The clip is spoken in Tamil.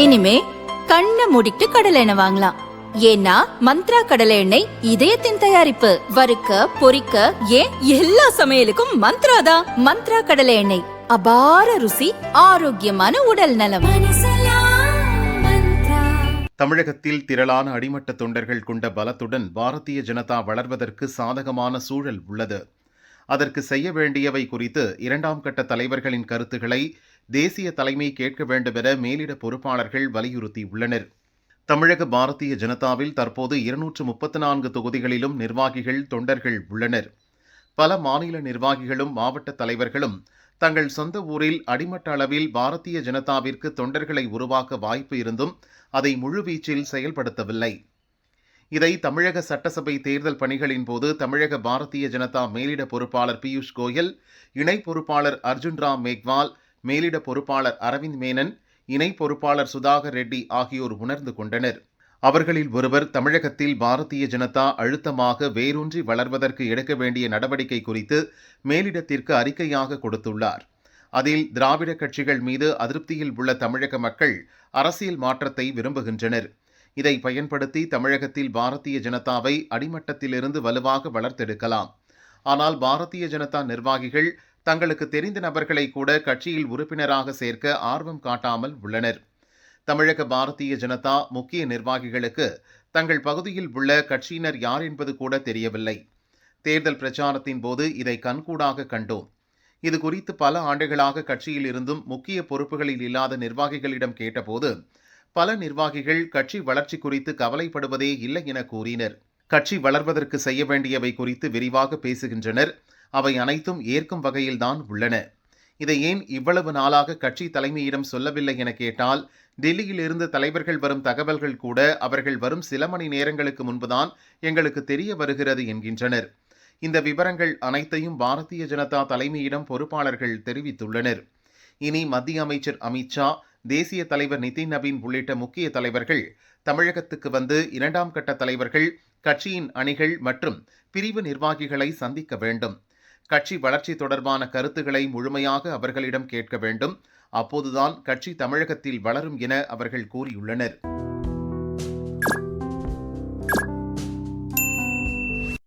இனிமே கண்ணை மூடிட்டு கடலை எண்ணெய் வாங்கலாம். ஏன்னா மந்த்ரா கடலை எண்ணெய் இதயத்தின் தயாரிப்பு. வறுக்க பொரிக்க ஏன் எல்லா சமையலுக்கும் மந்த்ரா தான். மந்த்ரா கடலை எண்ணெய், அபார ருசி, ஆரோக்கியமான உடல் நலம். தமிழகத்தில் திரளான அடிமட்ட தொண்டர்கள் கொண்ட பலத்துடன் பாரதிய ஜனதா வளர்வதற்கு சாதகமான சூழல் உள்ளது. அதற்கு செய்ய வேண்டியவை குறித்து இரண்டாம் கட்ட தலைவர்களின் கருத்துக்களை தேசிய தலைமை கேட்க வேண்டும் என மேலிட பொறுப்பாளர்கள் வலியுறுத்தியுள்ளனர். தமிழக பாரதிய ஜனதாவில் தற்போது 234 தொகுதிகளிலும் நிர்வாகிகள், தொண்டர்கள் உள்ளனர். பல மாநில நிர்வாகிகளும் மாவட்ட தலைவர்களும் தங்கள் சொந்த ஊரில் அடிமட்ட அளவில் பாரதிய ஜனதாவிற்கு தொண்டர்களை உருவாக்க வாய்ப்பு இருந்தும் அதை முழுவீச்சில் செயல்படுத்தவில்லை. இதை தமிழக சட்டசபை தேர்தல் பணிகளின் போது தமிழக பாரதிய ஜனதா மேலிட பொறுப்பாளர் பியூஷ் கோயல், இணை பொறுப்பாளர் அர்ஜுன் ராம் மேக்வால், மேலிட பொறுப்பாளர் அரவிந்த் மேனன், இணை பொறுப்பாளர் சுதாகர் ரெட்டி ஆகியோர் உணர்ந்து கொண்டனர். அவர்களில் ஒருவர் தமிழகத்தில் பாரதிய ஜனதா அழுத்தமாக வேரூன்றி வளர்வதற்கு எடுக்க வேண்டிய நடவடிக்கை குறித்து மேலிடத்திற்கு அறிக்கையாக கொடுத்துள்ளார். அதில் திராவிட கட்சிகள் மீது அதிருப்தியில் உள்ள தமிழக மக்கள் அரசியல் மாற்றத்தை விரும்புகின்றனர். இதை பயன்படுத்தி தமிழகத்தில் பாரதிய ஜனதாவை அடிமட்டத்திலிருந்து வலுவாக வளர்த்தெடுக்கலாம். ஆனால் பாரதிய ஜனதா நிர்வாகிகள் தங்களுக்கு தெரிந்த நபர்களை கூட கட்சியில் உறுப்பினராக சேர்க்க ஆர்வம் காட்டாமல் உள்ளனர். தமிழக பாரதிய ஜனதா முக்கிய நிர்வாகிகளுக்கு தங்கள் பகுதியில் உள்ள கட்சியினர் யார் என்பது கூட தெரியவில்லை. தேர்தல் பிரச்சாரத்தின் போது இதை கண்கூடாக கண்டோம். இது குறித்து பல ஆண்டுகளாக கட்சியில் இருந்தும் முக்கிய பொறுப்புகளில் இல்லாத நிர்வாகிகளிடம் கேட்டபோது பல நிர்வாகிகள் கட்சி வளர்ச்சி குறித்து கவலைப்படுவதே இல்லை என கூறினர். கட்சி வளர்வதற்கு செய்ய வேண்டியவை குறித்து விரிவாக பேசுகின்றனர். அவை அனைத்தும் ஏற்கும் வகையில்தான் உள்ளன. இதை ஏன் இவ்வளவு நாளாக கட்சி தலைமையிடம் சொல்லவில்லை என கேட்டால், டெல்லியில் இருந்து தலைவர்கள் வரும் தகவல்கள் கூட அவர்கள் வரும் சில மணி நேரங்களுக்கு முன்புதான் எங்களுக்கு தெரிய வருகிறது என்கின்றனர். இந்த விவரங்கள் அனைத்தையும் பாரதிய ஜனதா தலைமையிடம் பொறுப்பாளர்கள் தெரிவித்துள்ளனர். இனி மத்திய அமைச்சர் அமித்ஷா, தேசிய தலைவர் நிதின் நவீன் உள்ளிட்ட முக்கிய தலைவர்கள் தமிழகத்துக்கு வந்து இரண்டாம் கட்ட தலைவர்கள், கட்சியின் அணிகள் மற்றும் பிரிவு நிர்வாகிகளை சந்திக்க வேண்டும். கட்சி வளர்ச்சி தொடர்பான கருத்துக்களை முழுமையாக அவர்களிடம் கேட்க வேண்டும். அப்போதுதான் கட்சி தமிழகத்தில் வளரும் என அவர்கள் கூறியுள்ளனர்.